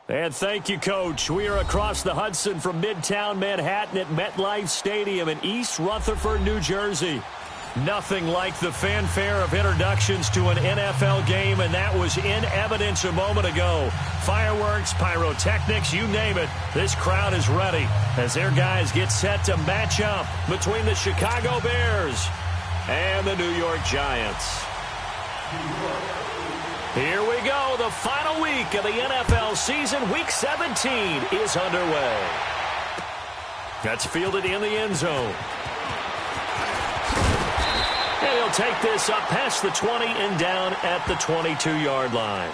And thank you, Coach. We are across the Hudson from Midtown Manhattan at MetLife Stadium in East Rutherford, New Jersey. Nothing like the fanfare of introductions to an NFL game, and that was in evidence a moment ago. Fireworks, pyrotechnics, you name it. This crowd is ready as their guys get set to match up between the Chicago Bears and the New York Giants. Here we go. The final week of the NFL season. Week 17 is underway. That's fielded in the end zone. And he'll take this up past the 20 and down at the 22-yard line.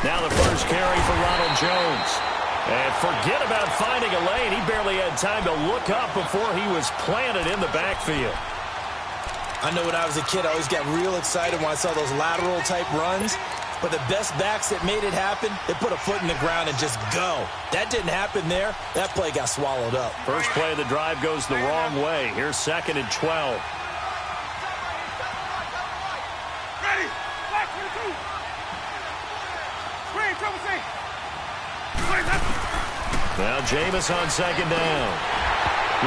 Now the first carry for Ronald Jones. And forget about finding a lane. He barely had time to look up before he was planted in the backfield. I know when I was a kid, I always got real excited when I saw those lateral-type runs. But the best backs that made it happen, they put a foot in the ground and just go. That didn't happen there. That play got swallowed up. First play of the drive goes the wrong way. Here's 2nd and 12. Now Jameis on 2nd down.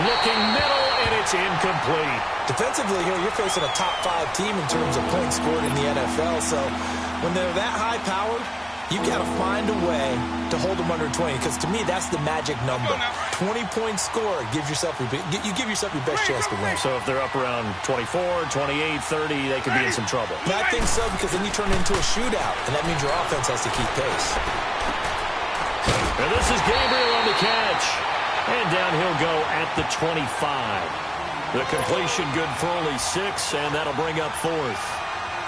Looking middle, and it's incomplete. Defensively here, you're facing a top 5 team in terms of points scored in the NFL. So when they're that high-powered, you got to find a way to hold them under 20. Because to me, that's the magic number. 20 points scored gives yourself your best chance to win. So if they're up around 24, 28, 30, they could be in some trouble. I think so, because then you turn it into a shootout, and that means your offense has to keep pace. And this is Gabriel on the catch. And down he'll go at the 25. The completion good for only 6, and that'll bring up 4th.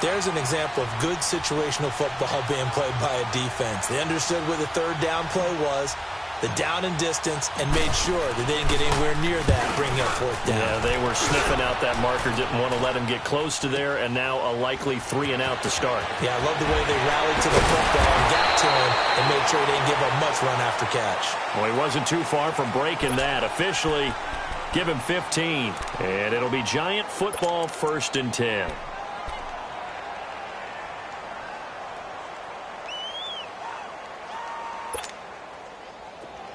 There's an example of good situational football being played by a defense. They understood what the 3rd down play was, the down and distance, and made sure that they didn't get anywhere near that, bringing up 4th down. Yeah, they were sniffing out that marker, didn't want to let him get close to there, and now a likely 3 and out to start. Yeah, I love the way they rallied to the football and got to him and made sure they didn't give up much run after catch. Well, he wasn't too far from breaking that. Officially, give him 15, and it'll be Giant football 1st and 10.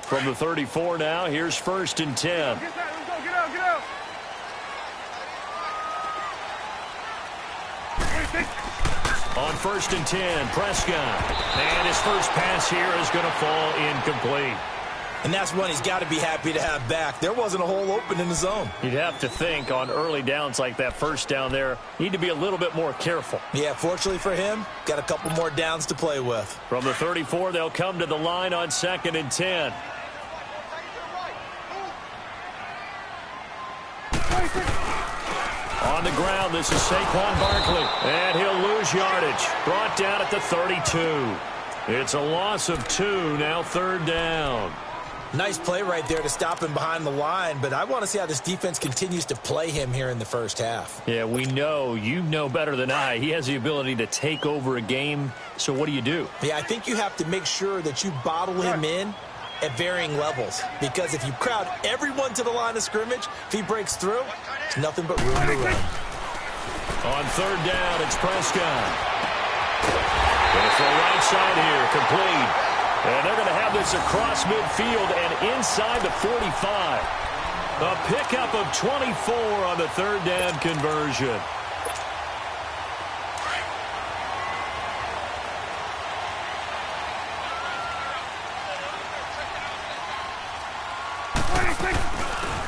From the 34 now, here's 1st and 10. Get out. On 1st and 10, Prescott. And his first pass here is going to fall incomplete. And that's one he's got to be happy to have back. There wasn't a hole open in the zone. You'd have to think on early downs like that first down there, need to be a little bit more careful. Yeah, fortunately for him, got a couple more downs to play with. From the 34, they'll come to the line on 2nd and 10. On the ground, this is Saquon Barkley. And he'll lose yardage. Brought down at the 32. It's a loss of 2, now 3rd down. Nice play right there to stop him behind the line, but I want to see how this defense continues to play him here in the first half. Yeah, we know. You know better than I. He has the ability to take over a game, so what do you do? Yeah, I think you have to make sure that you bottle him in at varying levels, because if you crowd everyone to the line of scrimmage, if he breaks through, there's nothing but room to run. On 3rd down, it's Prescott. And it's the right side here, complete. And they're going to have this across midfield and inside the 45. A pickup of 24 on the 3rd down conversion.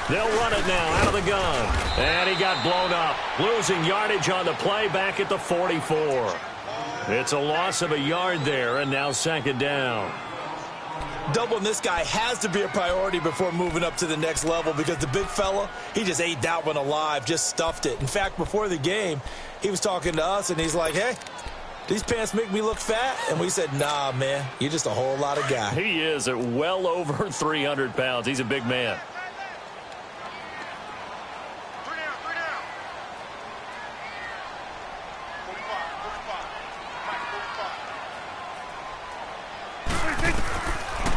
They'll run it now out of the gun. And he got blown up. Losing yardage on the play back at the 44. It's a loss of a yard there, and now 2nd down. Doubling this guy has to be a priority before moving up to the next level because the big fella, he just ate that one alive, just stuffed it. In fact, before the game, he was talking to us, and he's like, hey, these pants make me look fat? And we said, nah, man, you're just a whole lot of guy. He is at well over 300 pounds. He's a big man.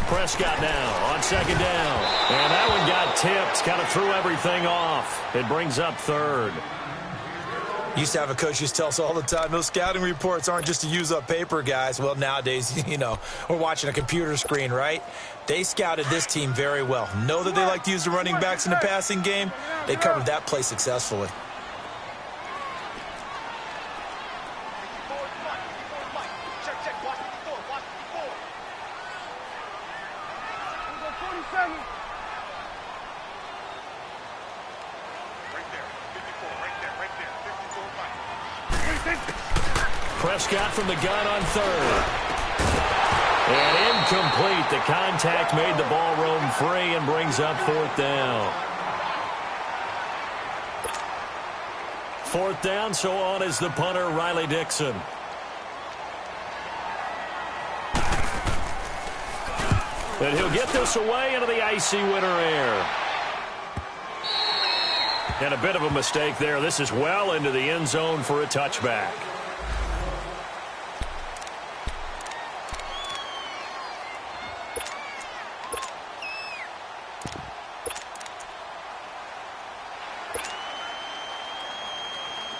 Prescott now on second down. And that one got tipped. Kind of threw everything off. It brings up third. Used to have a coach used to tell us all the time, those scouting reports aren't just to use up paper, guys. Well, nowadays, you know, we're watching a computer screen, right? They scouted this team very well. Know that they like to use the running backs in the passing game. They covered that play successfully. Prescott from the gun on third. And incomplete. The contact made the ball roam free and brings up fourth down. Fourth down, so on is the punter, Riley Dixon. And he'll get this away into the icy winter air. And a bit of a mistake there. This is well into the end zone for a touchback.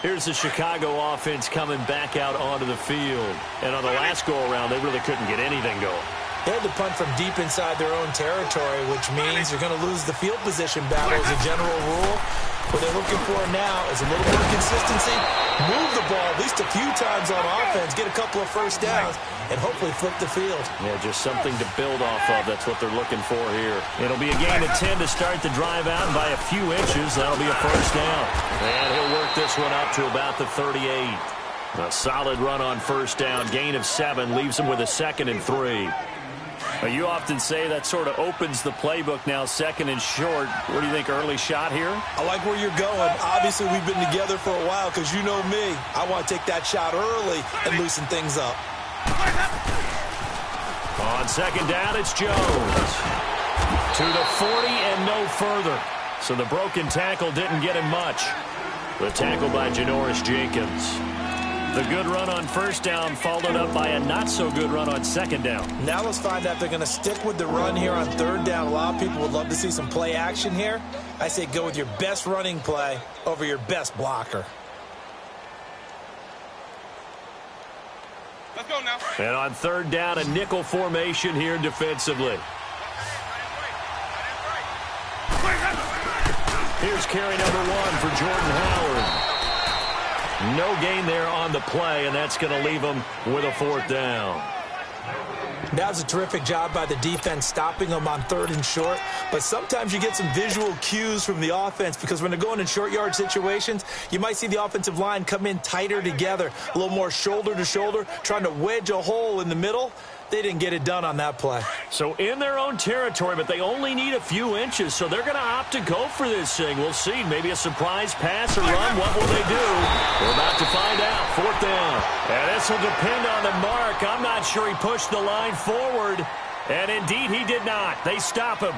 Here's the Chicago offense coming back out onto the field. And on the last go-around, they really couldn't get anything going. They had to punt from deep inside their own territory, which means you're going to lose the field position battle as a general rule. What they're looking for now is a little more consistency, move the ball at least a few times on offense, get a couple of first downs, and hopefully flip the field. Yeah, just something to build off of. That's what they're looking for here. It'll be a gain of 10 to start the drive out, and by a few inches, that'll be a first down. And he'll work this one up to about the 38. A solid run on first down, gain of 7, leaves him with a 2nd and 3. You often say that sort of opens the playbook now, 2nd and short. What do you think, early shot here? I like where you're going. Obviously, we've been together for a while because you know me. I want to take that shot early and loosen things up. On second down, it's Jones. To the 40 and no further. So the broken tackle didn't get him much. The tackle by Janoris Jenkins. The good run on first down followed up by a not-so-good run on second down. Now let's find out if they're going to stick with the run here on third down. A lot of people would love to see some play action here. I say go with your best running play over your best blocker. Let's go now. And on third down, a nickel formation here defensively. Here's carry number 1 for Jordan Howard. No gain there on the play, and that's going to leave him with a fourth down. That was a terrific job by the defense stopping them on third and short. But sometimes you get some visual cues from the offense because when they're going in short yard situations, you might see the offensive line come in tighter together, a little more shoulder to shoulder, trying to wedge a hole in the middle. They didn't get it done on that play. So in their own territory, but they only need a few inches, so they're going to opt to go for this thing. We'll see. Maybe a surprise pass or run. What will they do? We're about to find out. Fourth down. And this will depend on the mark. I'm not sure he pushed the line forward. And indeed, he did not. They stop him.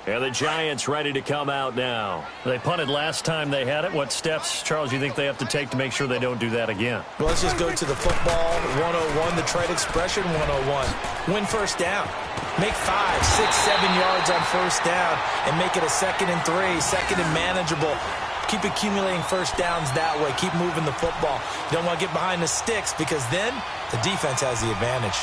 And the Giants ready to come out now. They punted last time they had it. What steps, Charles, do you think they have to take to make sure they don't do that again? Well, let's just go to the football 101, the trade expression 101. Win first down. Make 5, 6, 7 yards on first down and make it a 2nd and 3, 2nd and manageable. Keep accumulating first downs that way. Keep moving the football. You don't want to get behind the sticks because then the defense has the advantage.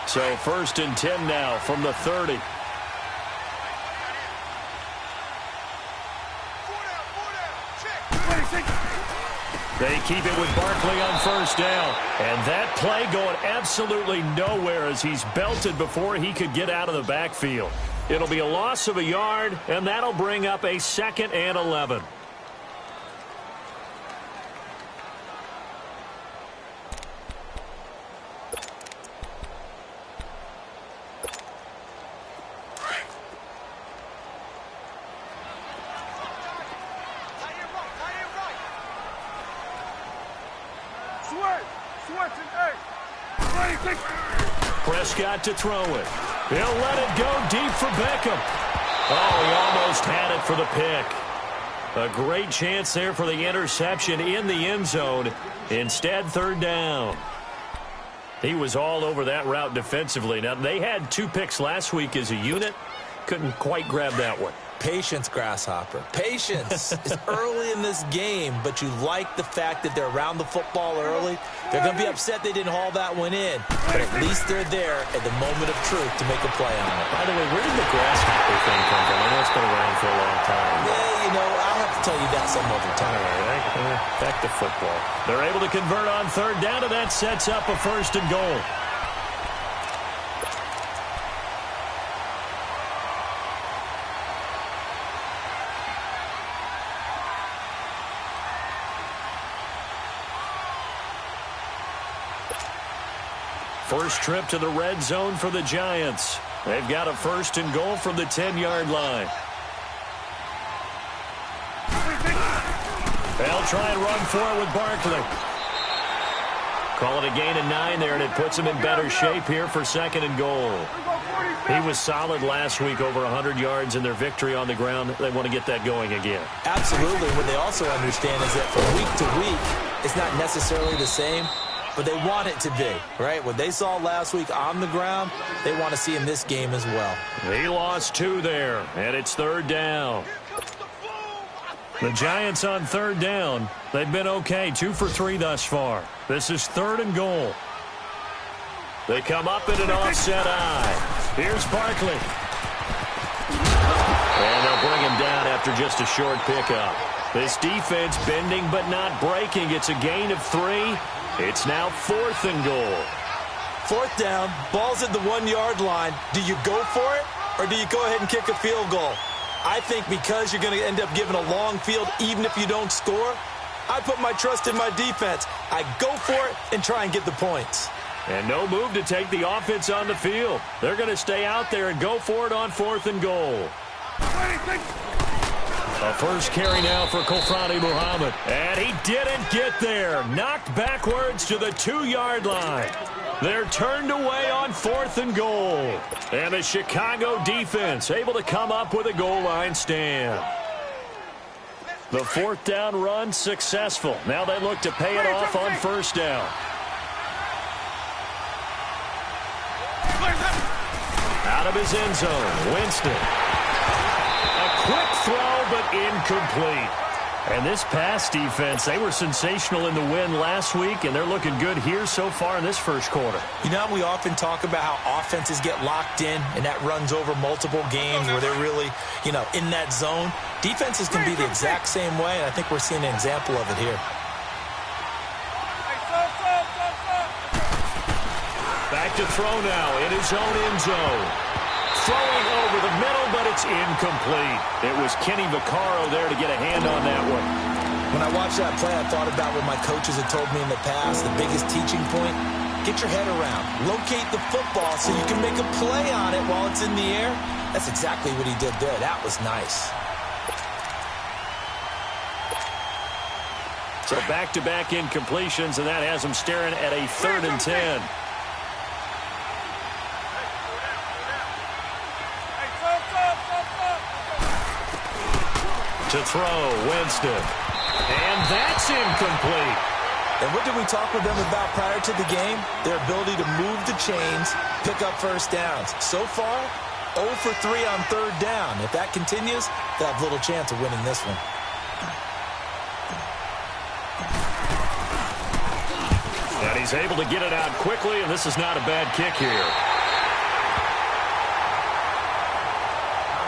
So 1st and 10 now from the 30. They keep it with Barkley on first down. And that play going absolutely nowhere as he's belted before he could get out of the backfield. It'll be a loss of a yard, and that'll bring up a 2nd and 11. Prescott to throw it. He'll let it go deep for Beckham. Oh, he almost had it for the pick. A great chance there for the interception in the end zone. Instead, 3rd down. He was all over that route defensively. Now, they had 2 picks last week as a unit. Couldn't quite grab that one. Patience, Grasshopper. Patience. It's early in this game, but you like the fact that they're around the football early. They're going to be upset they didn't haul that one in, but at least they're there at the moment of truth to make a play on it. By the way, where did the Grasshopper thing come from? I know it's been around for a long time. Yeah, you know, I'll have to tell you that some other time. All right, back to football. They're able to convert on 3rd down, and that sets up a 1st and goal. First trip to the red zone for the Giants. They've got a 1st and goal from the 10-yard line. They'll try and run for it with Barkley. Call it a gain of 9 there, and it puts him in better shape here for 2nd and goal. He was solid last week, over 100 yards in their victory on the ground. They want to get that going again. Absolutely. What they also understand is that from week to week, it's not necessarily the same, but they want it to be, right? What they saw last week on the ground, they want to see in this game as well. He lost 2 there, and it's 3rd down. The Giants on 3rd down. They've been okay, 2 for 3 thus far. This is 3rd and goal. They come up in an offset eye. Here's Barkley. And they'll bring him down after just a short pickup. This defense bending but not breaking. It's a gain of 3. It's now 4th and goal. 4th down, ball's at the 1-yard line. Do you go for it, or do you go ahead and kick a field goal? I think because you're going to end up giving a long field, even if you don't score, I put my trust in my defense. I go for it and try and get the points. And no move to take the offense on the field. They're going to stay out there and go for it on 4th and goal. A first carry now for Kofrani Muhammad. And he didn't get there. Knocked backwards to the 2-yard line. They're turned away on 4th and goal. And the Chicago defense able to come up with a goal line stand. The 4th down run successful. Now they look to pay it off on 1st down. Out of his end zone, Winston. A quick throw, but incomplete. And this pass defense, they were sensational in the win last week, and they're looking good here so far in this first quarter. You know, we often talk about how offenses get locked in, and that runs over multiple games where they're really, you know, in that zone. Defenses can be the exact same way, and I think we're seeing an example of it here. Back to throw now in his own end zone. Throwing over the middle, but it's incomplete. It was Kenny Vaccaro there to get a hand on that one. When I watched that play, I thought about what my coaches had told me in the past. The biggest teaching point, get your head around. Locate the football so you can make a play on it while it's in the air. That's exactly what he did there. That was nice. So back-to-back incompletions, and that has him staring at a 3rd and 10. To throw, Winston. And that's incomplete. And what did we talk with them about prior to the game? Their ability to move the chains, pick up first downs. So far, 0 for 3 on 3rd down. If that continues, they'll have little chance of winning this one. And he's able to get it out quickly, and this is not a bad kick here.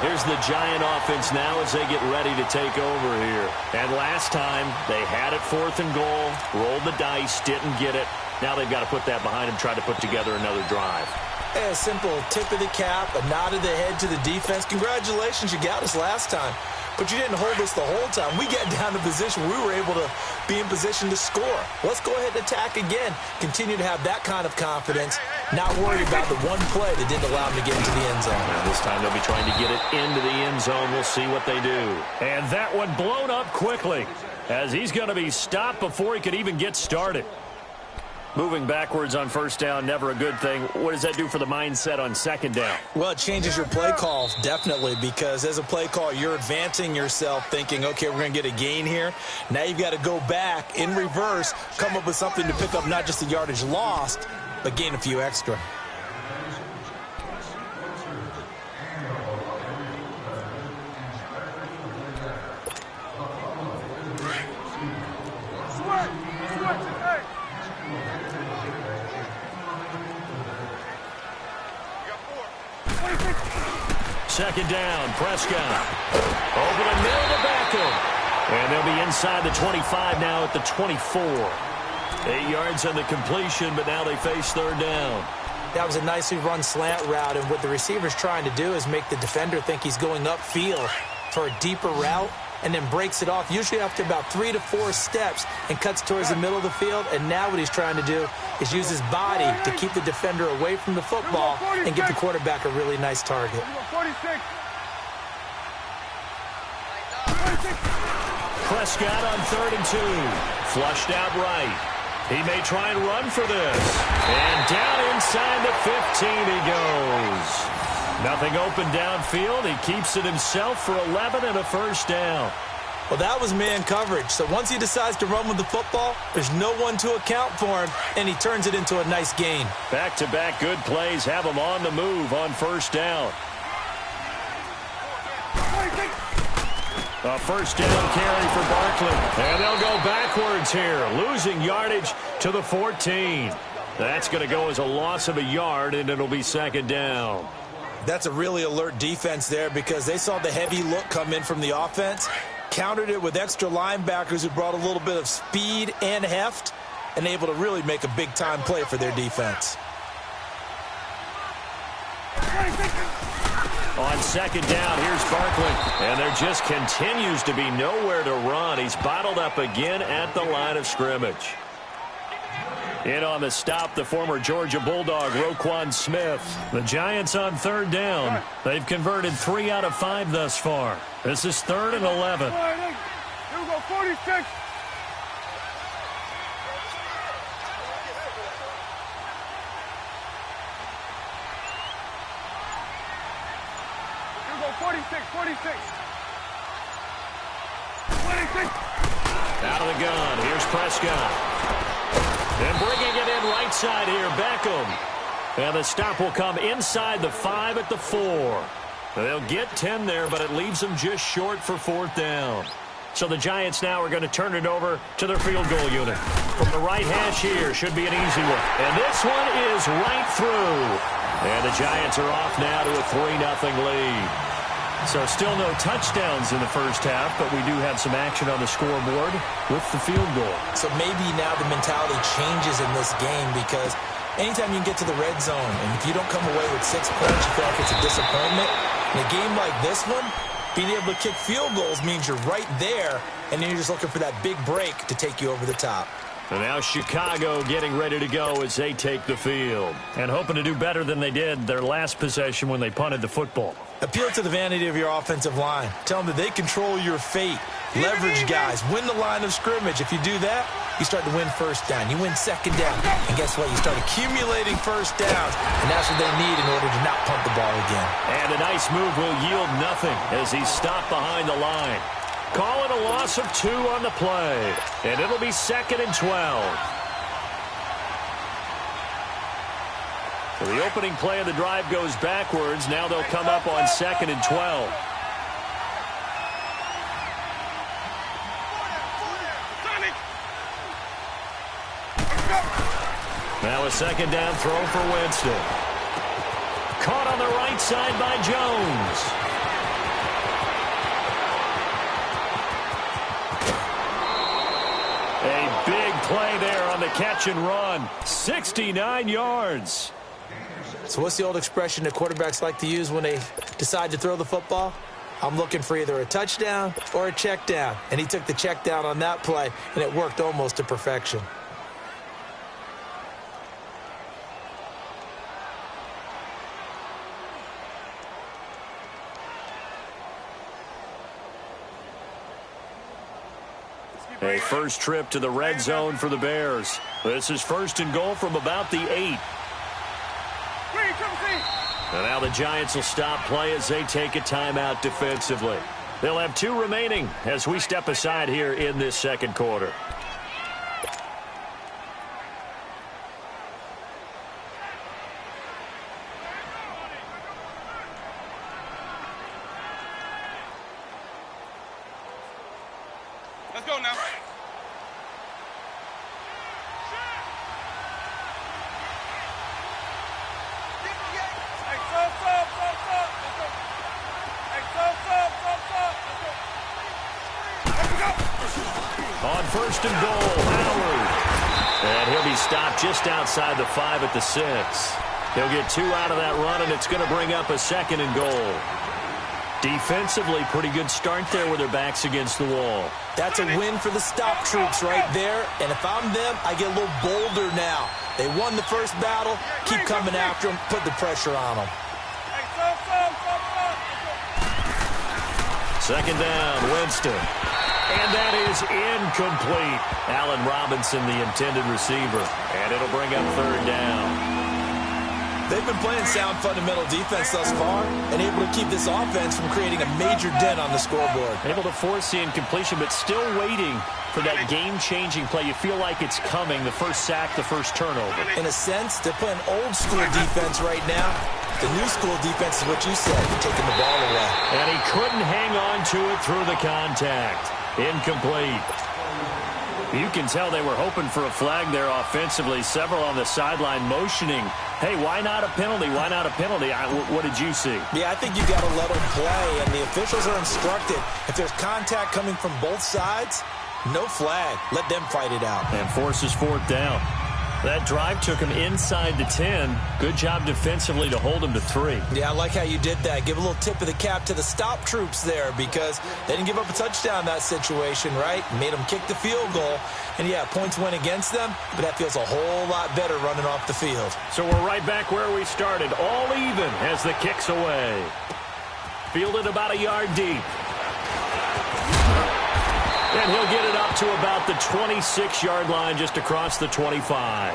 Here's the Giant offense now as they get ready to take over here. And last time, they had it 4th and goal, rolled the dice, didn't get it. Now they've got to put that behind them, try to put together another drive. A simple tip of the cap, a nod of the head to the defense. Congratulations, you got us last time. But you didn't hold us the whole time. We got down to position. We were able to be in position to score. Let's go ahead and attack again. Continue to have that kind of confidence. Not worried about the one play that didn't allow them to get into the end zone. Now this time they'll be trying to get it into the end zone. We'll see what they do. And that one blown up quickly as he's going to be stopped before he could even get started. Moving backwards on first down, never a good thing. What does that do for the mindset on second down? Well, it changes your play call, definitely, because as a play call, you're advancing yourself thinking, okay, we're going to get a gain here. Now you've got to go back in reverse, come up with something to pick up not just the yardage lost, but gain a few extra. Second down, Prescott. Over the middle to Beckham. And they'll be inside the 25 now at the 24. 8 yards on the completion, but now they face third down. That was a nicely run slant route, and what the receiver's trying to do is make the defender think he's going upfield for a deeper route, and then breaks it off, usually after about 3 to 4 steps, and cuts towards the middle of the field. And now what he's trying to do is use his body to keep the defender away from the football and give the quarterback a really nice target. 46. Prescott on 3rd and 2. Flushed out right. He may try and run for this. And down inside the 15 he goes. Nothing open downfield. He keeps it himself for 11 and a first down. Well, that was man coverage. So once he decides to run with the football, there's no one to account for him, and he turns it into a nice gain. Back-to-back good plays have him on the move on first down. A first down carry for Barkley. And they'll go backwards here, losing yardage to the 14. That's going to go as a loss of a yard, and it'll be second down. That's a really alert defense there because they saw the heavy look come in from the offense, countered it with extra linebackers who brought a little bit of speed and heft, and able to really make a big-time play for their defense. On second down, here's Barkley. And there just continues to be nowhere to run. He's bottled up again at the line of scrimmage. In on the stop, the former Georgia Bulldog, Roquan Smith. The Giants on third down. They've converted 3 out of 5 thus far. This is 3rd and 11. Here we go, 46. Here we go, 46, 46. 46. Out of the gun, here's Prescott. And bringing it in right side here, Beckham. And the stop will come inside the 5 at the 4. They'll get 10 there, but it leaves them just short for 4th down. So the Giants now are going to turn it over to their field goal unit. From the right hash here, should be an easy one. And this one is right through. And the Giants are off now to a 3-0 lead. So still no touchdowns in the first half, but we do have some action on the scoreboard with the field goal. So maybe now the mentality changes in this game because anytime you can get to the red zone, and if you don't come away with 6 points, you feel like it's a disappointment. In a game like this one, being able to kick field goals means you're right there, and then you're just looking for that big break to take you over the top. And now Chicago getting ready to go as they take the field. And hoping to do better than they did their last possession when they punted the football. Appeal to the vanity of your offensive line. Tell them that they control your fate. Leverage guys. Win the line of scrimmage. If you do that, you start to win first down. You win second down. And guess what? You start accumulating first downs. And that's what they need in order to not punt the ball again. And a nice move will yield nothing as he's stopped behind the line. Call it a loss of 2 on the play. And it'll be 2nd and 12. So the opening play of the drive goes backwards. Now they'll come up on 2nd and 12. Now a second down throw for Winston. Caught on the right side by Jones. A big play there on the catch and run. 69 yards. So what's the old expression that quarterbacks like to use when they decide to throw the football? I'm looking for either a touchdown or a check down. And he took the check down on that play, and it worked almost to perfection. A first trip to the red zone for the Bears. This is first and goal from about the 8. And now the Giants will stop play as they take a timeout defensively. They'll have 2 remaining as we step aside here in this second quarter. Let's go now. On first and goal, Howard. And he'll be stopped just outside the 5 at the 6. He'll get 2 out of that run, and it's going to bring up a second and goal. Defensively, pretty good start there with their backs against the wall. That's a win for the stop troops right there. And if I'm them, I get a little bolder now. They won the first battle. Keep coming after them. Put the pressure on them. Second down, Winston. And that is incomplete. Allen Robinson, the intended receiver. And it'll bring up third down. They've been playing sound fundamental defense thus far and able to keep this offense from creating a major dent on the scoreboard. Able to force the incompletion, but still waiting for that game-changing play. You feel like it's coming, the first sack, the first turnover. In a sense, they're playing old-school defense right now. The new-school defense is what you said, taking the ball away. And he couldn't hang on to it through the contact. Incomplete. You can tell they were hoping for a flag there offensively. Several on the sideline motioning, hey, why not a penalty? Why not a penalty? What did you see? Yeah, I think you got to let them play, and the officials are instructed. If there's contact coming from both sides, no flag. Let them fight it out. And forces fourth down. That drive took him inside the 10. Good job defensively to hold him to 3. Yeah, I like how you did that. Give a little tip of the cap to the stop troops there because they didn't give up a touchdown in that situation, right? Made them kick the field goal. And, yeah, points went against them, but that feels a whole lot better running off the field. So we're right back where we started, all even as the kick's away. Fielded about a yard deep. And he'll get it up to about the 26-yard line just across the 25.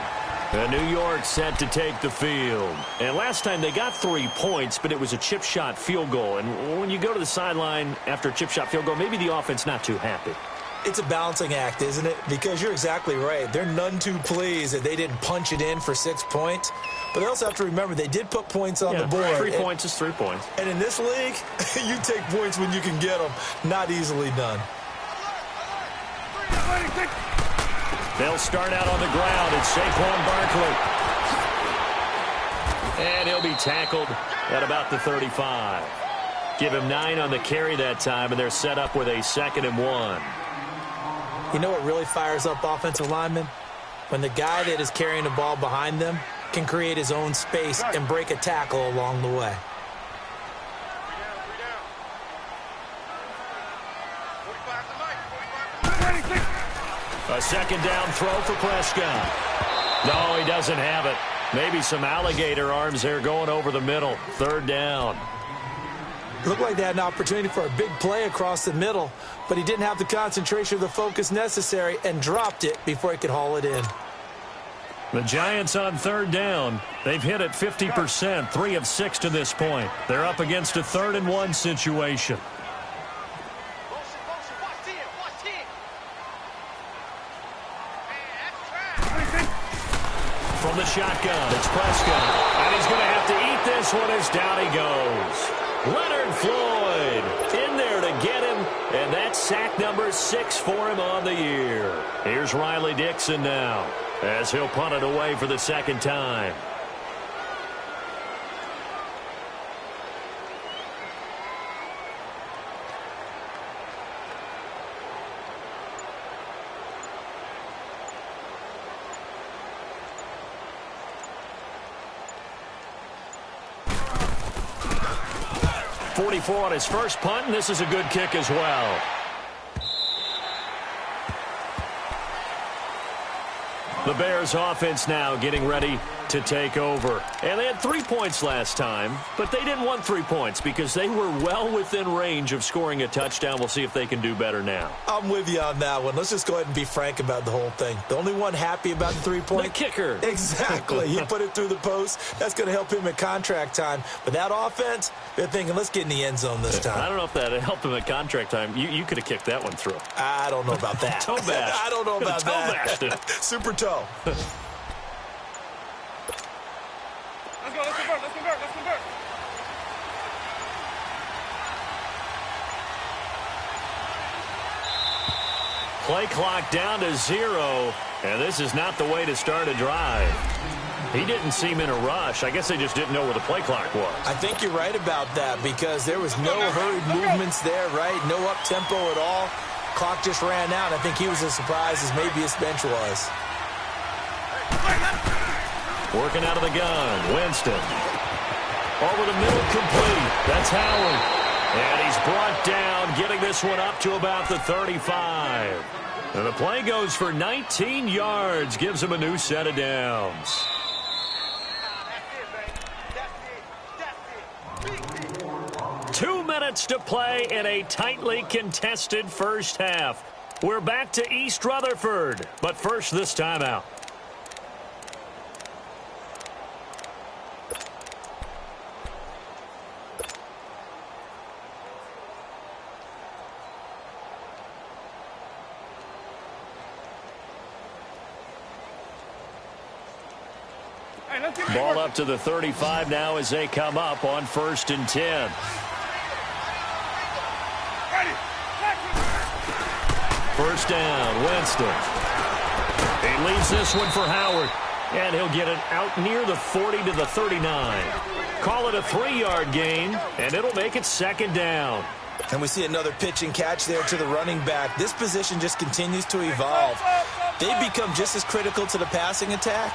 And New York set to take the field. And last time they got 3 points, but it was a chip shot field goal. And when you go to the sideline after a chip shot field goal, maybe the offense not too happy. It's a balancing act, isn't it? Because you're exactly right. They're none too pleased that they didn't punch it in for 6 points. But they also have to remember they did put points on the board. 3 points is 3 points. And in this league, you take points when you can get them. Not easily done. They'll start out on the ground. It's Saquon Barkley. And he'll be tackled at about the 35. Give him 9 on the carry that time, and they're set up with a 2nd and 1. You know what really fires up offensive linemen? When the guy that is carrying the ball behind them can create his own space and break a tackle along the way. A second down throw for Prescott. No, he doesn't have it. Maybe some alligator arms there going over the middle. 3rd down. Looked like they had an opportunity for a big play across the middle, but he didn't have the concentration or the focus necessary and dropped it before he could haul it in. The Giants on 3rd down. They've hit it 50%, 3 of 6 to this point. They're up against a 3rd and 1 situation. From the shotgun, it's Prescott. And he's going to have to eat this one as down he goes. Leonard Floyd in there to get him. And that's sack number 6 for him on the year. Here's Riley Dixon now as he'll punt it away for the 2nd time. 44 on his first punt, and this is a good kick as well. The Bears offense now getting ready to take over. And they had 3 points last time, but they didn't want 3 points because they were well within range of scoring a touchdown. We'll see if they can do better now. I'm with you on that one. Let's just go ahead and be frank about the whole thing. The only one happy about the 3-point? The kicker. Exactly. He put it through the post. That's going to help him at contract time. But that offense, they're thinking, let's get in the end zone this time. I don't know if that helped him at contract time. You could have kicked that one through. I don't know about that. Toe bash. I don't know about that. Toe bashed it. Super toe. Let's convert. Play clock down to 0, and this is not the way to start a drive. He didn't seem in a rush. I guess they just didn't know where the play clock was. I think you're right about that because there was no hurried movements there, right? No up-tempo at all. Clock just ran out. I think he was as surprised as maybe his bench was. Working out of the gun, Winston. Over the middle, complete. That's Howard. And he's brought down, getting this one up to about the 35. And the play goes for 19 yards, gives him a new set of downs. Two minutes to play in a tightly contested first half. We're back to East Rutherford, but first this timeout. Ball up to the 35 now as they come up on 1st and 10. First down, Winston. He leaves this one for Howard, and he'll get it out near the 40 to the 39. Call it a 3-yard gain, and it'll make it 2nd down. And we see another pitch and catch there to the running back. This position just continues to evolve. They become just as critical to the passing attack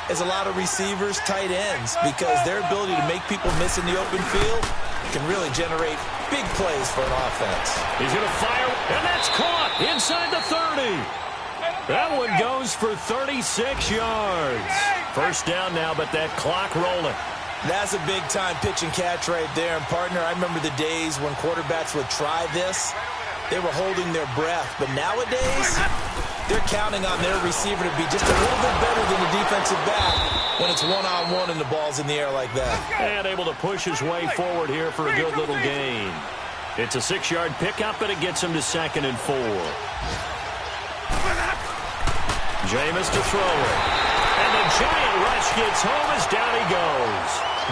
as a lot of receivers, tight ends, because their ability to make people miss in the open field can really generate big plays for an offense. He's going to fire, and that's caught inside the 30. That one goes for 36 yards. First down now, but that clock rolling. That's a big-time pitch and catch right there. And, partner, I remember the days when quarterbacks would try this. They were holding their breath. But nowadays, they're counting on their receiver to be just a little bit better than the defensive back when it's one-on-one and the ball's in the air like that. And able to push his way forward here for a good little gain. It's a 6-yard pickup, and it gets him to 2nd and 4. Jameis to throw it. And the giant rush gets home as down he goes.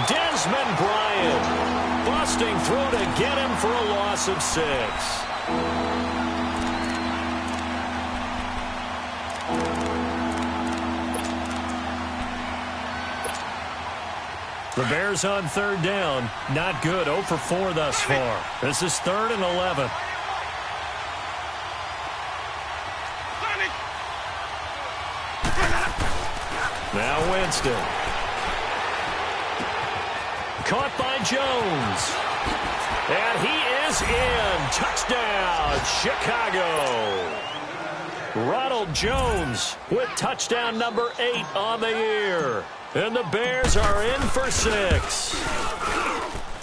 Desmond Bryant busting through to get him for a loss of 6. The Bears on 3rd down. Not good. 0 for 4 thus far. This is 3rd and 11. Now Winston. Caught by Jones. And he is in. Touchdown, Chicago. Ronald Jones with touchdown number 8 on the year. And the Bears are in for 6.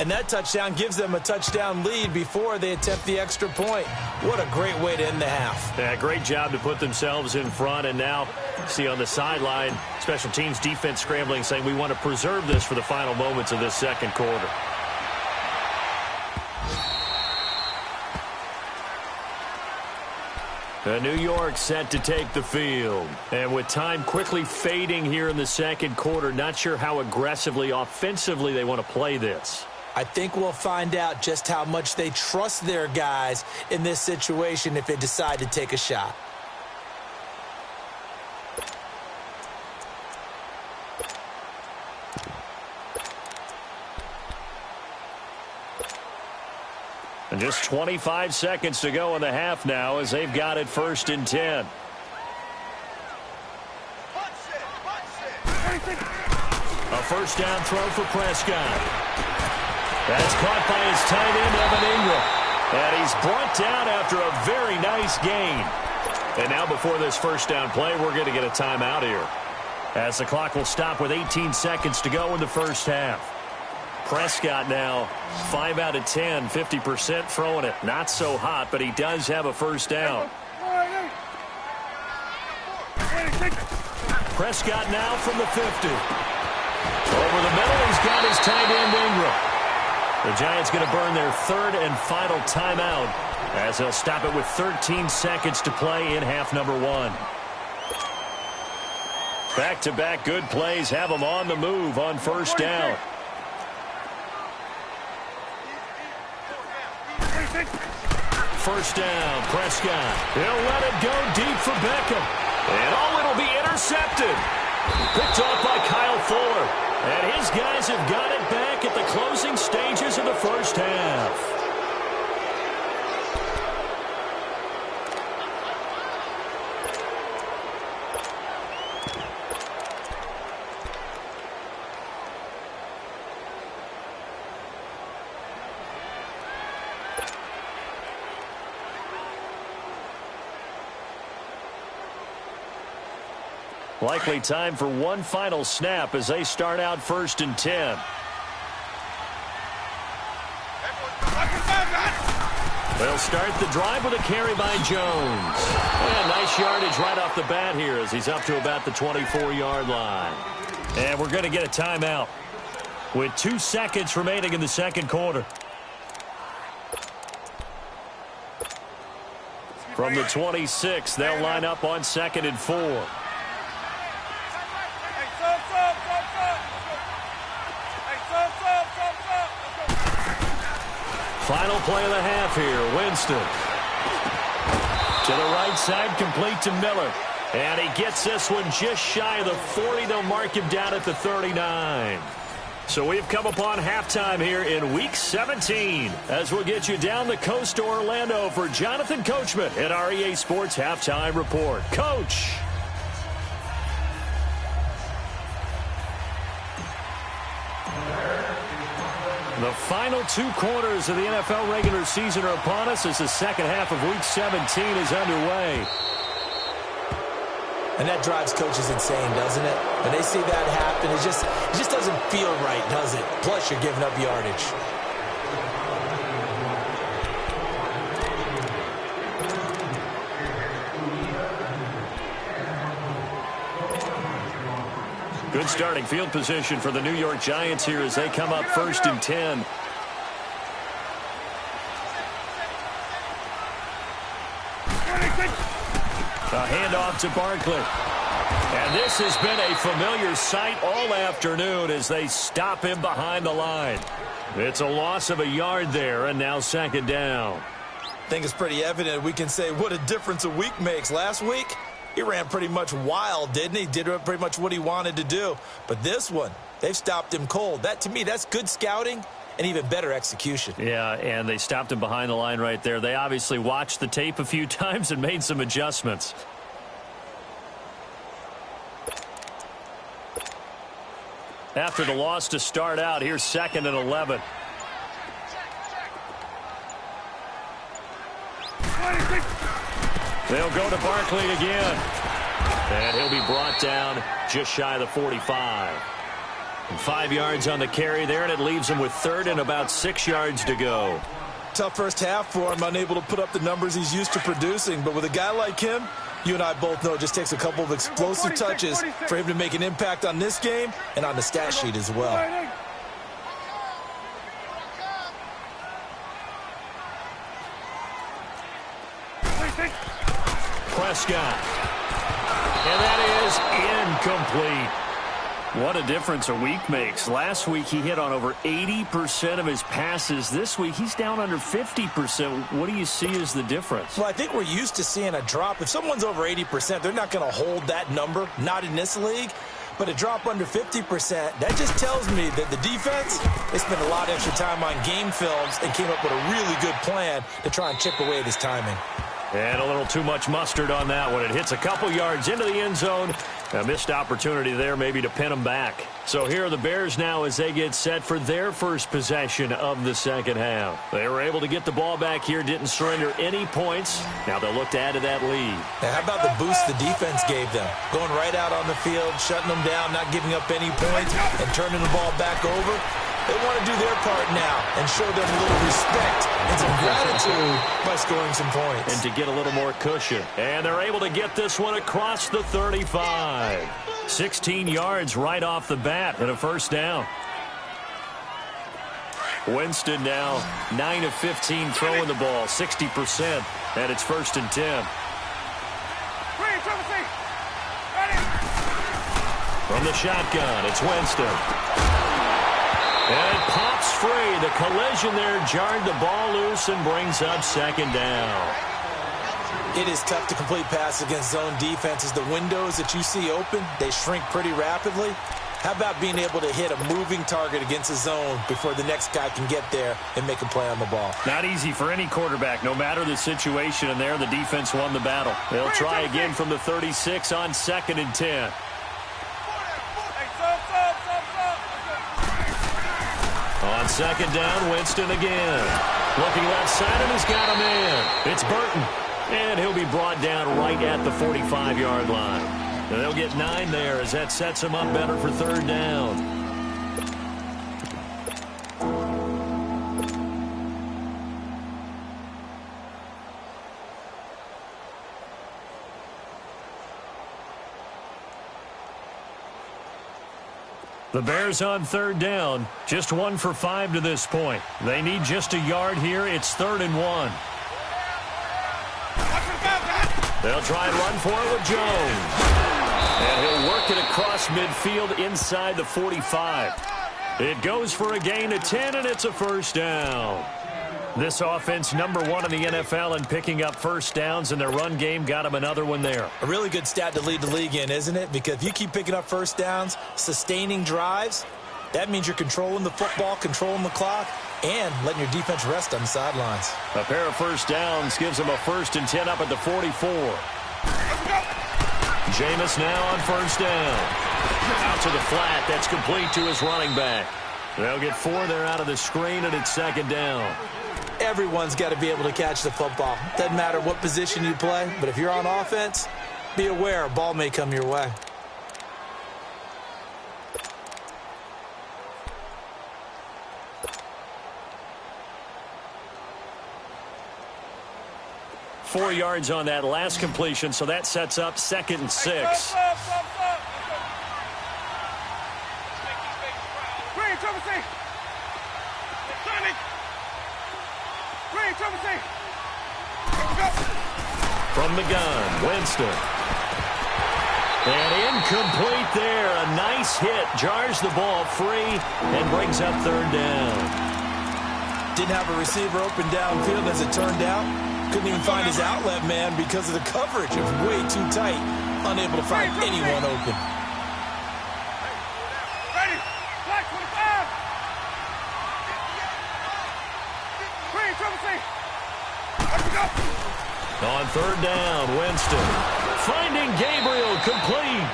And that touchdown gives them a touchdown lead before they attempt the extra point. What a great way to end the half. Yeah, great job to put themselves in front. And now, see on the sideline, special teams defense scrambling, saying we want to preserve this for the final moments of this 2nd quarter. New York set to take the field. And with time quickly fading here in the 2nd quarter, not sure how aggressively, offensively they want to play this. I think we'll find out just how much they trust their guys in this situation if they decide to take a shot. And just 25 seconds to go in the half now as they've got it 1st and 10. A first down throw for Prescott. That's caught by his tight end, Evan Ingram. And he's brought down after a very nice gain. And now before this first down play, we're going to get a timeout here, as the clock will stop with 18 seconds to go in the first half. Prescott now 5 out of 10, 50% throwing it. Not so hot, but he does have a first down. Prescott now from the 50. Over the middle, he's got his tight end Ingram. The Giants going to burn their third and final timeout, as they'll stop it with 13 seconds to play in half number 1. Back-to-back good plays have them on the move on first down. First down, Prescott. He'll let it go deep for Beckham. And it'll be intercepted. Picked off by Kyle Fuller. And his guys have got it back at the closing stages of the first half. Likely time for one final snap as they start out 1st and 10. They'll start the drive with a carry by Jones. And nice yardage right off the bat here as he's up to about the 24-yard line. And we're going to get a timeout with 2 seconds remaining in the second quarter. From the 26, they'll line up on 2nd and 4. Final play of the half here. Winston. To the right side, complete to Miller. And he gets this one just shy of the 40. They'll mark him down at the 39. So we've come upon halftime here in Week 17 as we'll get you down the coast to Orlando for Jonathan Coachman at our EA Sports Halftime Report. Coach. The final 2 quarters of the NFL regular season are upon us as the second half of Week 17 is underway. And that drives coaches insane, doesn't it? When they see that happen, it just doesn't feel right, does it? Plus, you're giving up yardage. Good starting field position for the New York Giants here as they come up 1st and 10. A handoff to Barkley. And this has been a familiar sight all afternoon as they stop him behind the line. It's a loss of a yard there, and now 2nd down. I think it's pretty evident. We can say what a difference a week makes. Last week, he ran pretty much wild, didn't he? Did pretty much what he wanted to do. But this one, they've stopped him cold. That, to me, that's good scouting and even better execution. Yeah, and they stopped him behind the line right there. They obviously watched the tape a few times and made some adjustments. After the loss to start out, here's 2nd and 11. They'll go to Barkley again. And he'll be brought down just shy of the 45. And 5 yards on the carry there, and it leaves him with 3rd and about 6 yards to go. Tough first half for him, unable to put up the numbers he's used to producing. But with a guy like him, you and I both know it just takes a couple of explosive touches for him to make an impact on this game and on the stat sheet as well. Prescott. And that is incomplete. What a difference a week makes. Last week he hit on over 80% of his passes. This week he's down under 50%. What do you see as the difference? Well, I think we're used to seeing a drop. If someone's over 80%, they're not going to hold that number, not in this league. But a drop under 50%, that just tells me that the defense, they spent a lot of extra time on game films and came up with a really good plan to try and chip away at his timing. And a little too much mustard on that one. It hits a couple yards into the end zone A missed opportunity there maybe to pin them back. So here are the Bears now as they get set for their first possession of the second half. They were able to get the ball back here, didn't surrender any points. Now they'll look to add to that lead. Now, how about the boost the defense gave them? Going right out on the field, shutting them down, not giving up any points, and turning the ball back over. They want to do their part now and show them a little respect and some gratitude by scoring some points. And to get a little more cushion. And they're able to get this one across the 35. 16 yards right off the bat and a first down. Winston now 9 of 15 throwing the ball, 60%, and it's 1st and 10. From the shotgun, it's Winston. And it pops free. The collision there jarred the ball loose and brings up second down. It is tough to complete passes against zone defenses. The windows that you see open, they shrink pretty rapidly. How about being able to hit a moving target against a zone before the next guy can get there and make a play on the ball? Not easy for any quarterback, no matter the situation. And there, the defense won the battle. They'll try again from the 36 on 2nd and 10. On 2nd down, Winston again. Looking left side, and he's got him in. It's Burton. And he'll be brought down right at the 45-yard line. And they'll get 9 there as that sets him up better for 3rd down. The Bears on 3rd down, just 1 for 5 to this point. They need just a yard here. It's 3rd and 1. They'll try and run for it with Jones. And he'll work it across midfield inside the 45. It goes for a gain of 10, and it's a first down. This offense, number 1 in the NFL in picking up first downs, and their run game got them another one there. A really good stat to lead the league in, isn't it? Because if you keep picking up first downs, sustaining drives, that means you're controlling the football, controlling the clock, and letting your defense rest on the sidelines. A pair of first downs gives them a 1st and 10 up at the 44. Jameis now on 1st down. Out to the flat. That's complete to his running back. They'll get 4 there out of the screen, and it's 2nd down. Everyone's got to be able to catch the football. Doesn't matter what position you play, but if you're on offense, be aware a ball may come your way. Four yards on that last completion, so that sets up 2nd and 6. From the gun, Winston. And incomplete there. A nice hit. Jars the ball free and brings up 3rd down. Didn't have a receiver open downfield as it turned out. Couldn't even find his outlet man because of the coverage. It was way too tight. Unable to find anyone open. Ready. Black 25. Green, let's go. On 3rd down, Winston finding Gabriel complete.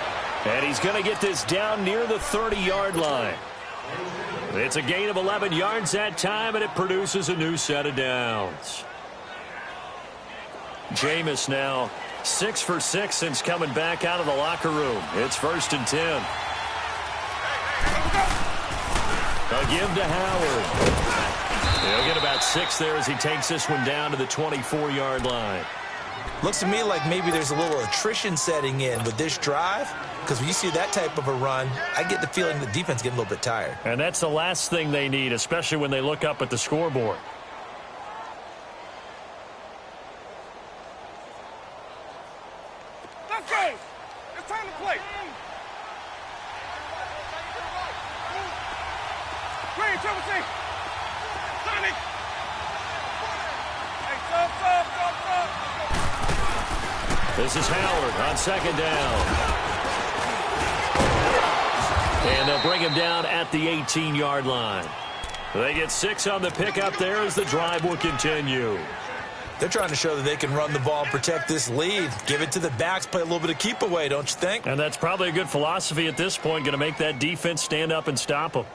And he's going to get this down near the 30-yard line. It's a gain of 11 yards that time, and it produces a new set of downs. Jameis now 6 for 6 since coming back out of the locker room. It's 1st and 10. A give to Howard. He'll get about 6 there as he takes this one down to the 24-yard line. Looks to me like maybe there's a little attrition setting in with this drive, because when you see that type of a run, I get the feeling the defense getting a little bit tired. And that's the last thing they need, especially when they look up at the scoreboard. Let's go. It's time to play. Green, triple C. Sonic. Hey, stop. This is Howard on 2nd down. And they'll bring him down at the 18-yard line. They get 6 on the pickup there as the drive will continue. They're trying to show that they can run the ball and protect this lead. Give it to the backs, play a little bit of keep away, don't you think? And that's probably a good philosophy at this point, going to make that defense stand up and stop them.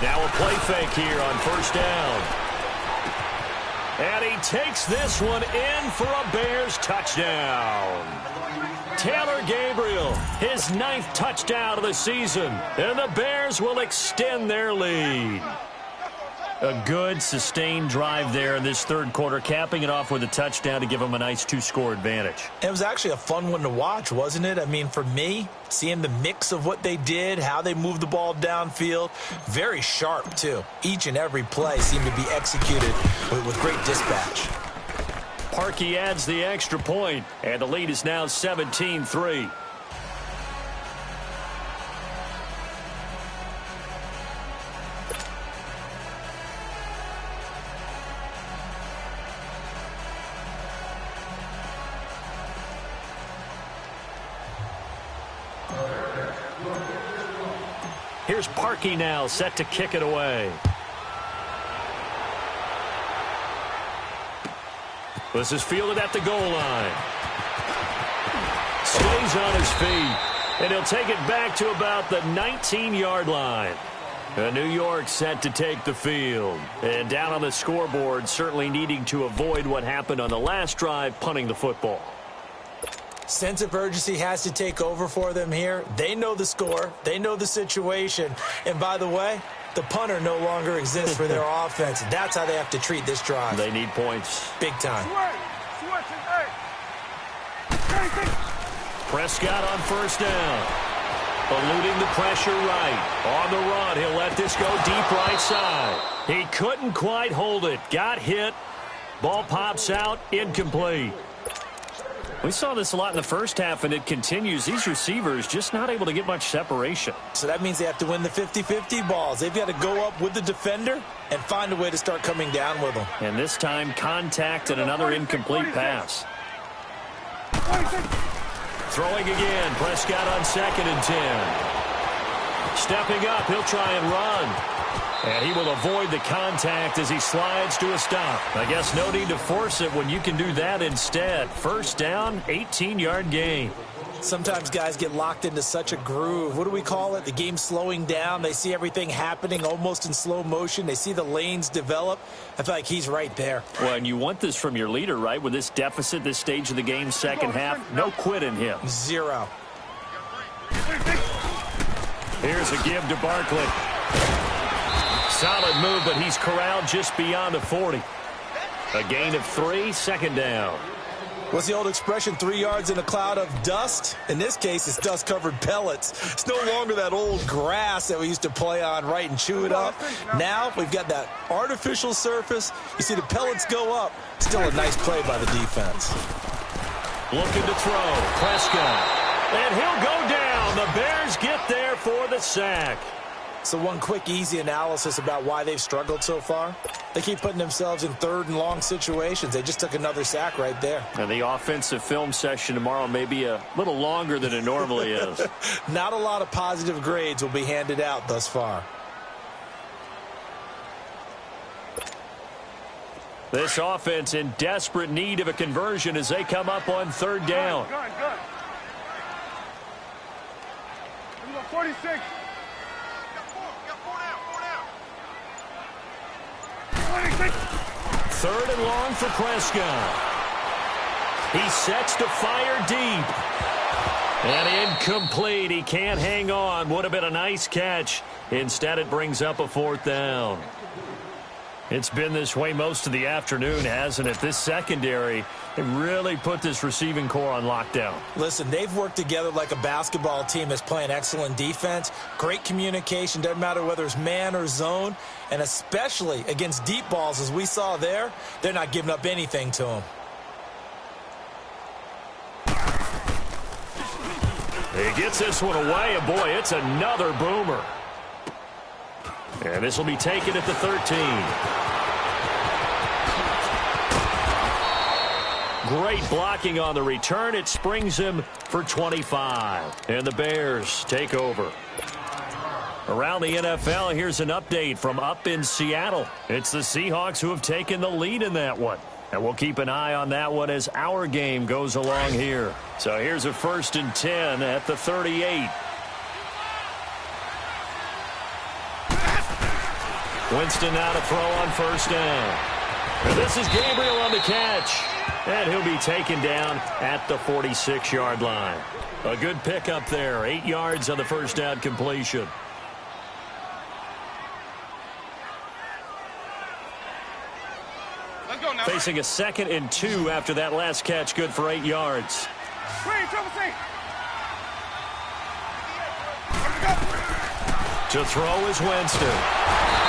Now a play fake here on first down. And he takes this one in for a Bears touchdown. Taylor Gabriel, his 9th touchdown of the season. And the Bears will extend their lead. A good, sustained drive there in this third quarter, capping it off with a touchdown to give them a nice 2-score advantage. It was actually a fun one to watch, wasn't it? I mean, for me, seeing the mix of what they did, how they moved the ball downfield, very sharp, too. Each and every play seemed to be executed with great dispatch. Parkey adds the extra point, and the lead is now 17-3. Here's Parkey now, set to kick it away. This is fielded at the goal line. Stays on his feet, and he'll take it back to about the 19-yard line. New York set to take the field. And down on the scoreboard, certainly needing to avoid what happened on the last drive, punting the football. Sense of urgency has to take over for them here. They know the score. They know the situation. And by the way, the punter no longer exists for their offense. That's how they have to treat this drive. They need points. Big time. Prescott on first down. Eluding the pressure right. On the run, he'll let this go deep right side. He couldn't quite hold it. Got hit. Ball pops out. Incomplete. We saw this a lot in the first half, and it continues. These receivers just not able to get much separation. So that means they have to win the 50-50 balls. They've got to go up with the defender and find a way to start coming down with them. And this time, contact and another incomplete pass. Throwing again. Prescott on 2nd and 10. Stepping up, he'll try and run. And he will avoid the contact as he slides to a stop. I guess no need to force it when you can do that instead. First down, 18-yard gain. Sometimes guys get locked into such a groove. What do we call it? The game's slowing down. They see everything happening almost in slow motion. They see the lanes develop. I feel like he's right there. Well, and you want this from your leader, right? With this deficit, this stage of the game, second half, no quit in him. Zero. Here's a give to Barkley. Solid move, but he's corralled just beyond the 40. A gain of 3, second down. What's the old expression, 3 yards in a cloud of dust? In this case, it's dust-covered pellets. It's no longer that old grass that we used to play on, right, and chew it up. Now we've got that artificial surface. You see the pellets go up. Still a nice play by the defense. Looking to throw. Prescott. And he'll go down. The Bears get there for the sack. So one quick, easy analysis about why they've struggled so far. They keep putting themselves in third and long situations. They just took another sack right there. And the offensive film session tomorrow may be a little longer than it normally is. Not a lot of positive grades will be handed out thus far. This offense in desperate need of a conversion as they come up on third down. Good. 46. Third and long for Prescott. He sets to fire deep. And incomplete. He can't hang on. Would have been a nice catch. Instead, it brings up a 4th down. It's been this way most of the afternoon, hasn't it? This secondary, they really put this receiving core on lockdown. Listen, they've worked together like a basketball team that's playing excellent defense. Great communication, doesn't matter whether it's man or zone. And especially against deep balls, as we saw there, they're not giving up anything to them. He gets this one away, and boy, it's another boomer. And this will be taken at the 13. Great blocking on the return. It springs him for 25. And the Bears take over. Around the NFL, here's an update from up in Seattle. It's the Seahawks who have taken the lead in that one. And we'll keep an eye on that one as our game goes along here. So here's a 1st and 10 at the 38. Winston now to throw on 1st down. And this is Gabriel on the catch. And he'll be taken down at the 46-yard line. A good pickup there. 8 yards on the 1st down completion. Facing a 2nd and 2 after that last catch. Good for 8 yards. To throw is Winston.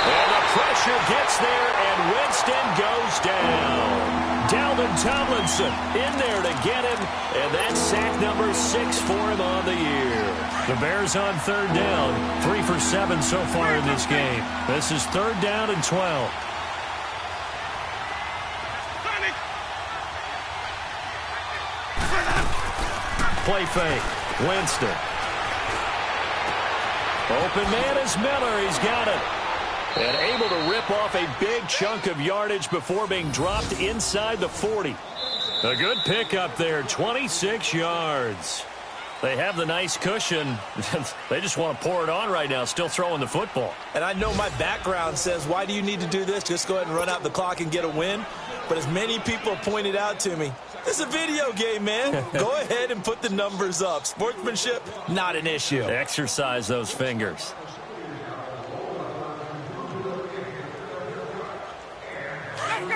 And the pressure gets there, and Winston goes down. Dalvin Tomlinson in there to get him, and that's sack number 6 for him on the year. The Bears on 3rd down, 3 for 7 so far in this game. This is 3rd down and 12. Play fake. Winston. Open man is Miller. He's got it. And able to rip off a big chunk of yardage before being dropped inside the 40. A good pickup there, 26 yards. They have the nice cushion. They just want to pour it on right now, still throwing the football. And I know my background says, why do you need to do this? Just go ahead and run out the clock and get a win. But as many people pointed out to me, it's a video game, man. Go ahead and put the numbers up. Sportsmanship, not an issue. Exercise those fingers.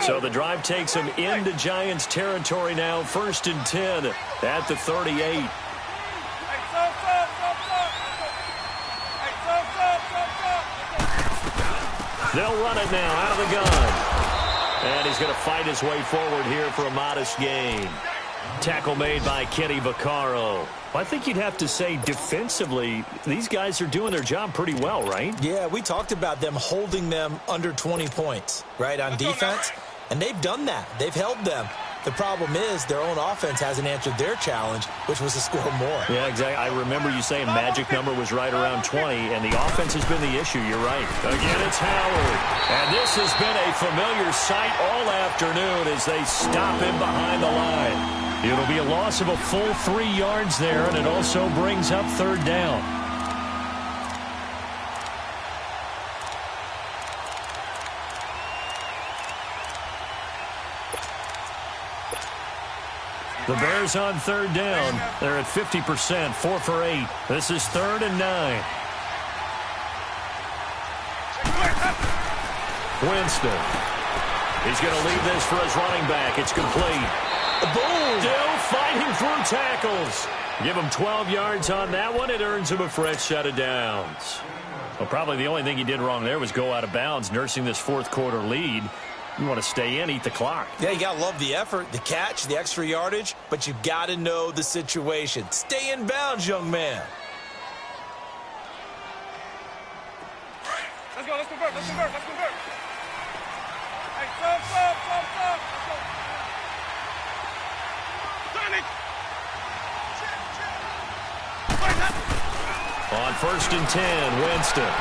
So the drive takes him into Giants territory now. 1st and 10 at the 38. They'll run it now out of the gun. And he's going to fight his way forward here for a modest gain. Tackle made by Kenny Vaccaro. I think you'd have to say defensively, these guys are doing their job pretty well, right? Yeah, we talked about them holding them under 20 points, right, on defense. And they've done that. They've held them. The problem is their own offense hasn't answered their challenge, which was to score more. Yeah, exactly. I remember you saying magic number was right around 20, and the offense has been the issue. You're right. Again, it's Howard. And this has been a familiar sight all afternoon as they stop him behind the line. It'll be a loss of a full 3 yards there, and it also brings up 3rd down. The Bears on 3rd down. They're at 50%, 4 for 8. This is 3rd and 9. Winston. He's going to leave this for his running back. It's complete. Boom! Still fighting through tackles. Give him 12 yards on that one. It earns him a fresh set of downs. Well, probably the only thing he did wrong there was go out of bounds, nursing this 4th quarter lead. You want to stay in, eat the clock. Yeah, you got to love the effort, the catch, the extra yardage, but you got to know the situation. Stay in bounds, young man. Let's go, let's convert, let's convert, let's convert. Hey, stop. Sonic! On 1st and 10, Winston.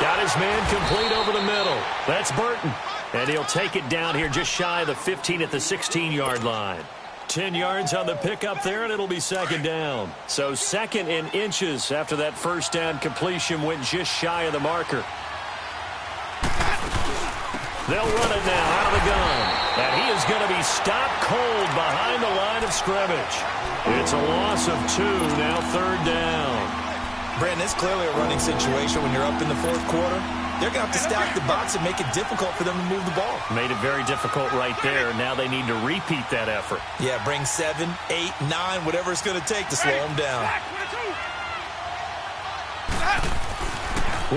Got his man complete over the middle. That's Burton. And he'll take it down here just shy of the 15 at the 16-yard line. 10 yards on the pickup there, and it'll be 2nd down. So 2nd and inches after that 1st down completion went just shy of the marker. They'll run it now out of the gun. And he is going to be stopped cold behind the line of scrimmage. It's a loss of 2, now 3rd down. Brandon, it's clearly a running situation when you're up in the 4th quarter. They're going to have to stack the box and make it difficult for them to move the ball. Made it very difficult right there. Now they need to repeat that effort. Yeah, bring 7, 8, 9, whatever it's going to take to slow them down.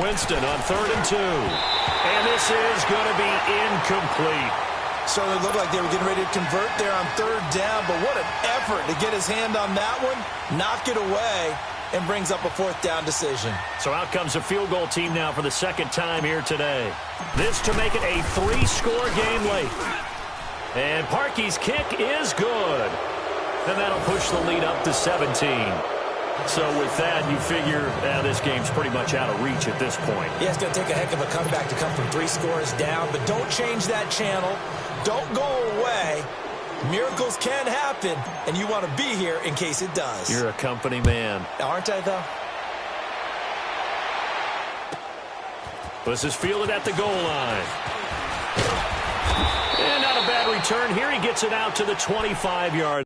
Winston on 3rd and 2. And this is going to be incomplete. Certainly looked like they were getting ready to convert there on 3rd down, but what an effort to get his hand on that one, knock it away, and brings up a 4th down decision. So out comes a field goal team now for the 2nd time here today. This to make it a 3-score game late. And Parkey's kick is good. And that'll push the lead up to 17. So with that, you figure this game's pretty much out of reach at this point. Yeah, it's going to take a heck of a comeback to come from 3 scores down, but don't change that channel. Don't go away. Miracles can happen, and you want to be here in case it does. You're a company man. Aren't I, though? This is fielded at the goal line. And not a bad return here. He gets it out to the 25-yard.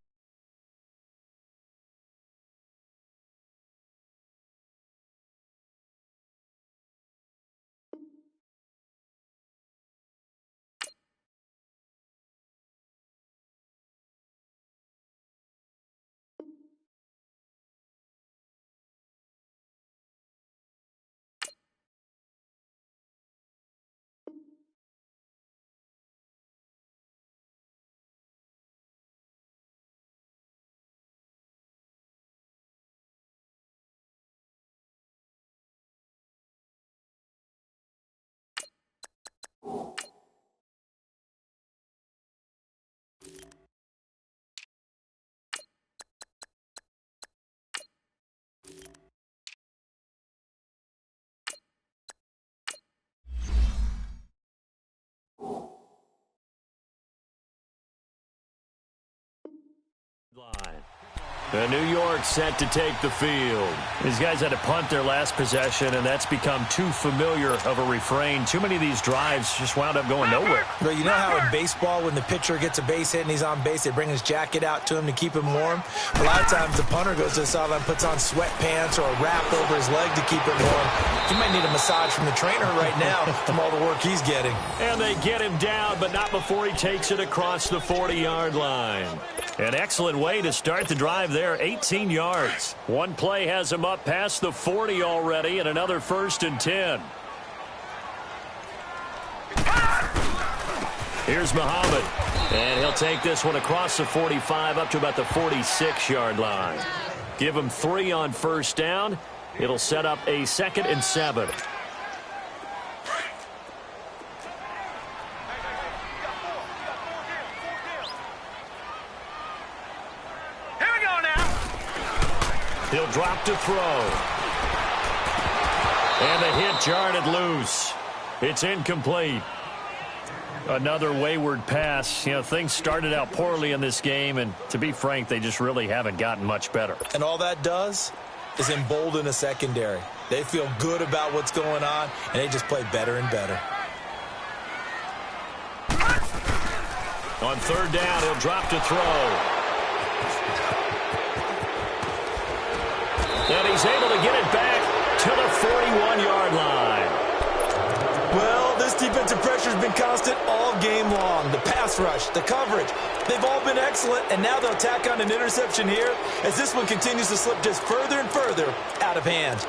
Line. New York set to take the field. These guys had to punt their last possession, and that's become too familiar of a refrain. Too many of these drives just wound up going nowhere. Well, you know how in baseball, when the pitcher gets a base hit and he's on base, they bring his jacket out to him to keep him warm? A lot of times the punter goes to the sideline, puts on sweatpants or a wrap over his leg to keep him warm. He might need a massage from the trainer right now from all the work he's getting. And they get him down, but not before he takes it across the 40-yard line. An excellent way to start the drive there, 18 yards. One play has him up past the 40 already, and another 1st and 10. Here's Muhammad, and he'll take this one across the 45 up to about the 46-yard line. Give him 3 on 1st down. It'll set up a 2nd and 7. He'll drop to throw. And the hit jarred loose. It's incomplete. Another wayward pass. You know, things started out poorly in this game, and to be frank, they just really haven't gotten much better. And all that does is embolden a secondary. They feel good about what's going on, and they just play better and better. On 3rd down, he'll drop to throw. And he's able to get it back to the 41-yard line. Well, this defensive pressure has been constant all game long. The pass rush, the coverage, they've all been excellent, and now they'll tack on an interception here as this one continues to slip just further and further out of hand.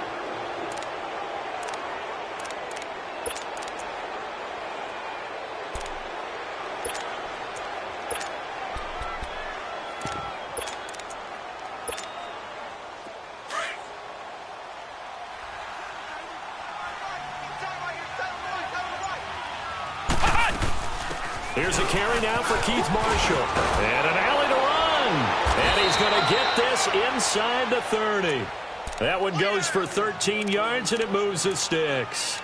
Here's a carry now for Keith Marshall. And an alley to run. And he's going to get this inside the 30. That one goes for 13 yards, and it moves the sticks.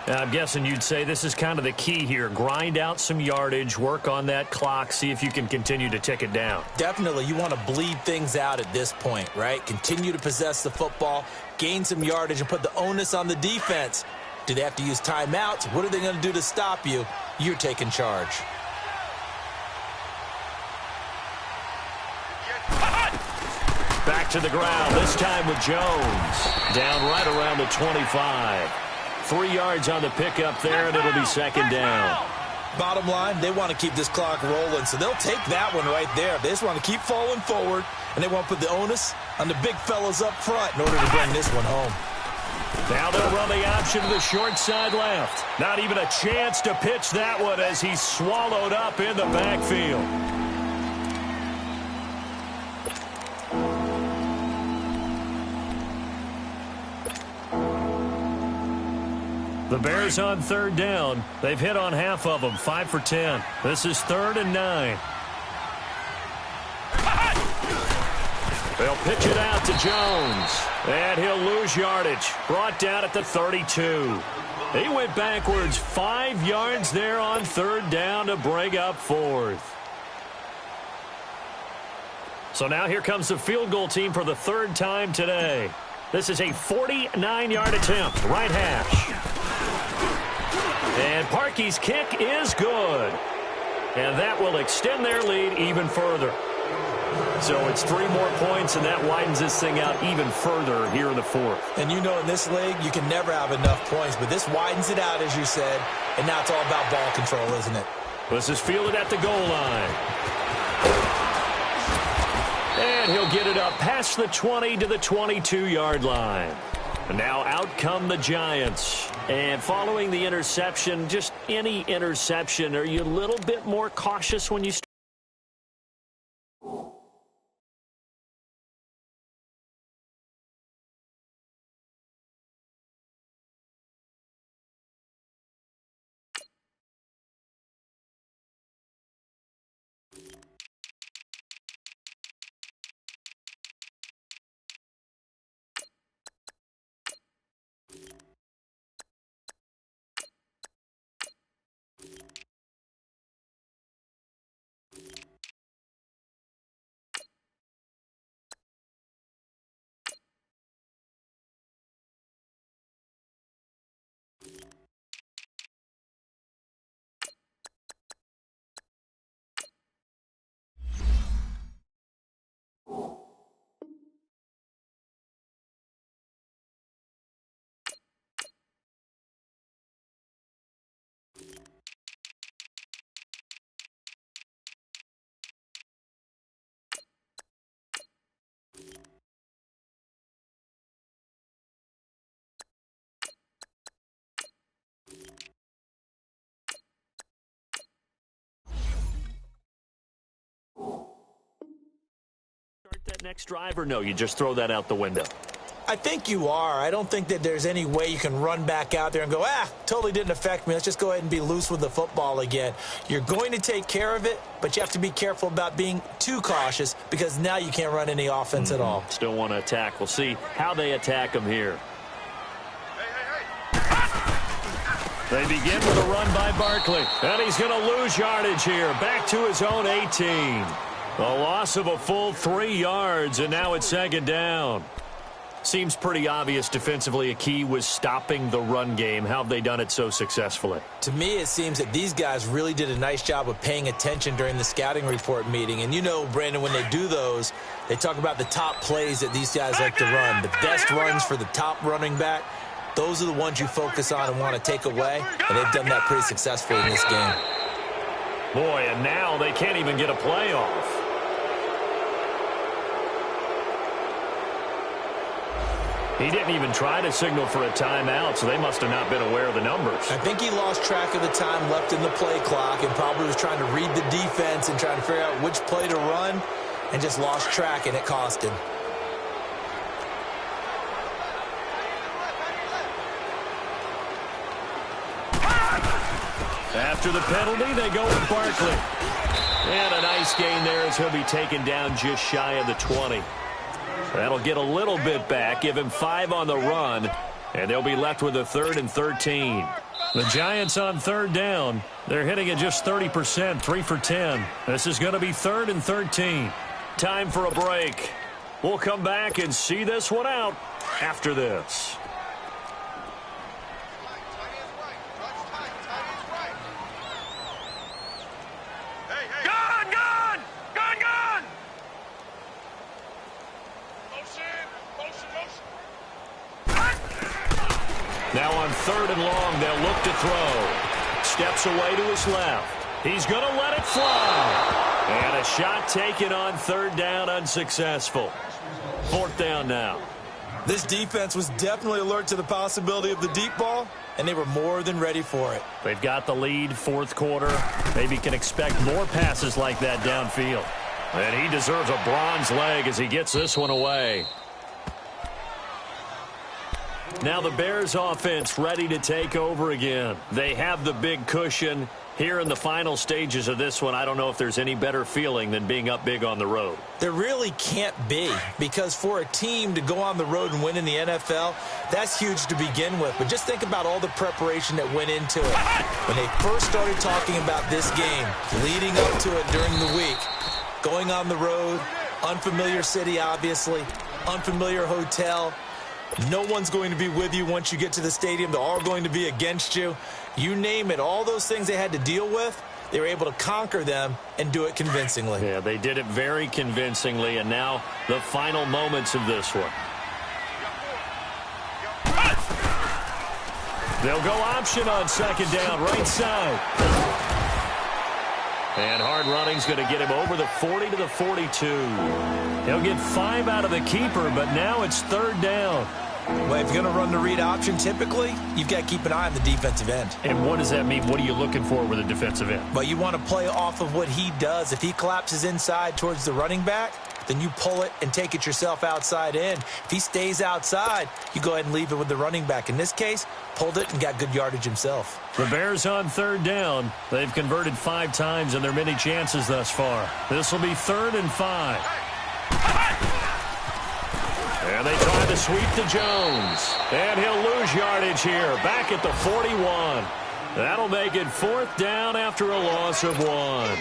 Now, I'm guessing you'd say this is kind of the key here. Grind out some yardage, work on that clock, see if you can continue to tick it down. Definitely. You want to bleed things out at this point, right? Continue to possess the football, gain some yardage, and put the onus on the defense. Do they have to use timeouts? What are they going to do to stop you? You're taking charge. Back to the ground, this time with Jones. Down right around the 25. 3 yards on the pickup there, and it'll be 2nd down. Bottom line, they want to keep this clock rolling, so they'll take that one right there. They just want to keep falling forward, and they want to put the onus on the big fellas up front in order to bring this one home. Now they'll run the option to the short side left. Not even a chance to pitch that one as he's swallowed up in the backfield. The Bears on third down. They've hit on half of them, 5 for 10. This is 3rd and 9. They'll pitch it out to Jones. And he'll lose yardage. Brought down at the 32. He went backwards 5 yards there on third down to bring up 4th. So now here comes the field goal team for the 3rd time today. This is a 49-yard attempt, right hash. And Parkey's kick is good. And that will extend their lead even further. So it's 3 more points, and that widens this thing out even further here in the 4th. And you know in this league, you can never have enough points, but this widens it out, as you said, and now it's all about ball control, isn't it? This is fielded at the goal line. And he'll get it up past the 20 to the 22-yard line. And now out come the Giants. And following the interception, just any interception, are you a little bit more cautious when you start? That next drive, or no, you just throw that out the window? I think you are. I don't think that there's any way you can run back out there and go, totally didn't affect me. Let's just go ahead and be loose with the football again. You're going to take care of it, but you have to be careful about being too cautious because now you can't run any offense at all. Still want to attack. We'll see how they attack them here. They begin with a run by Barkley, and he's going to lose yardage here. Back to his own 18. A loss of a full 3 yards, and now it's 2nd down. Seems pretty obvious defensively a key was stopping the run game. How have they done it so successfully? To me, it seems that these guys really did a nice job of paying attention during the scouting report meeting. And you know, Brandon, when they do those, they talk about the top plays that these guys like to run. The best runs for the top running back, those are the ones you focus on and want to take away. And they've done that pretty successfully in this game. Boy, and now they can't even get a play off. He didn't even try to signal for a timeout, so they must have not been aware of the numbers. I think he lost track of the time left in the play clock and probably was trying to read the defense and trying to figure out which play to run and just lost track, and it cost him. After the penalty, they go with Barkley. And a nice gain there as he'll be taken down just shy of the 20. That'll get a little bit back, give him 5 on the run, and they'll be left with a 3rd and 13. The Giants on third down. They're hitting at just 30%, 3 for 10. This is going to be 3rd and 13. Time for a break. We'll come back and see this one out after this. Now on 3rd and long, they'll look to throw. Steps away to his left. He's going to let it fly. And a shot taken on 3rd down, unsuccessful. 4th down now. This defense was definitely alert to the possibility of the deep ball, and they were more than ready for it. They've got the lead, 4th quarter. Maybe can expect more passes like that downfield. And he deserves a bronze leg as he gets this one away. Now the Bears offense ready to take over again. They have the big cushion. Here in the final stages of this one, I don't know if there's any better feeling than being up big on the road. There really can't be, because for a team to go on the road and win in the NFL, that's huge to begin with. But just think about all the preparation that went into it. When they first started talking about this game, leading up to it during the week, going on the road, unfamiliar city, obviously, unfamiliar hotel. No one's going to be with you once you get to the stadium. They're all going to be against you. You name it, all those things they had to deal with, they were able to conquer them and do it convincingly. Yeah, they did it very convincingly, and now the final moments of this one. They'll go option on second down, right side. And hard running's going to get him over the 40 to the 42. He'll get 5 out of the keeper, but now it's third down. Well, if you're going to run the read option, typically, you've got to keep an eye on the defensive end. And what does that mean? What are you looking for with a defensive end? Well, you want to play off of what he does. If he collapses inside towards the running back, then you pull it and take it yourself outside in. If he stays outside, you go ahead and leave it with the running back. In this case, pulled it and got good yardage himself. The Bears on third down. They've converted 5 times in their many chances thus far. This will be 3rd and 5. And they try to sweep to Jones. And he'll lose yardage here. Back at the 41. That'll make it 4th down after a loss of 1.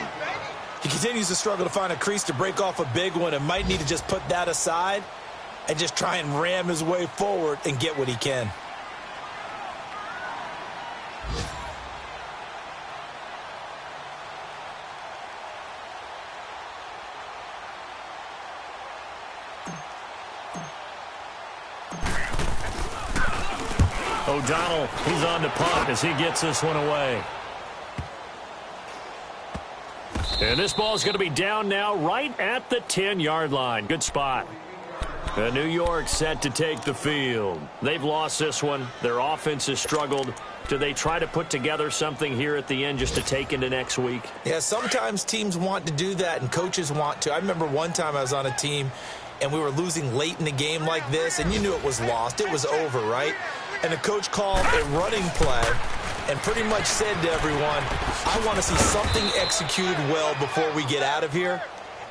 He continues to struggle to find a crease to break off a big one and might need to just put that aside and just try and ram his way forward and get what he can. O'Donnell, he's on to punt as he gets this one away. And this ball's going to be down now right at the 10-yard line. Good spot. New York set to take the field. They've lost this one. Their offense has struggled. Do they try to put together something here at the end just to take into next week? Yeah, sometimes teams want to do that and coaches want to. I remember one time I was on a team and we were losing late in the game like this, and you knew it was lost. It was over, right? And the coach called a running play and pretty much said to everyone, I want to see something executed well before we get out of here.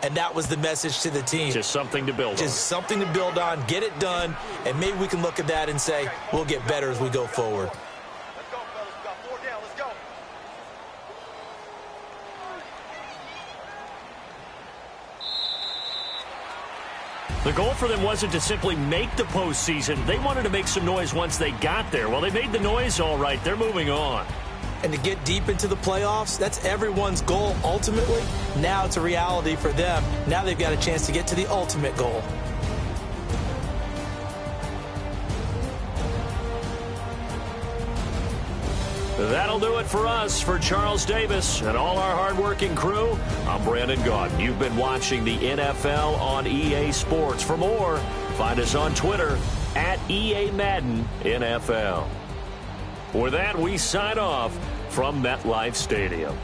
And that was the message to the team. Just something to build on. Just something to build on, get it done, and maybe we can look at that and say, we'll get better as we go forward. Let's go, fellas. We got 4 down. Let's go. The goal for them wasn't to simply make the postseason. They wanted to make some noise once they got there. Well, they made the noise all right. They're moving on. And to get deep into the playoffs, that's everyone's goal ultimately. Now it's a reality for them. Now they've got a chance to get to the ultimate goal. That'll do it for us. For Charles Davis and all our hardworking crew, I'm Brandon Gaudin. You've been watching the NFL on EA Sports. For more, find us on Twitter at EA Madden NFL. With that, we sign off from MetLife Stadium.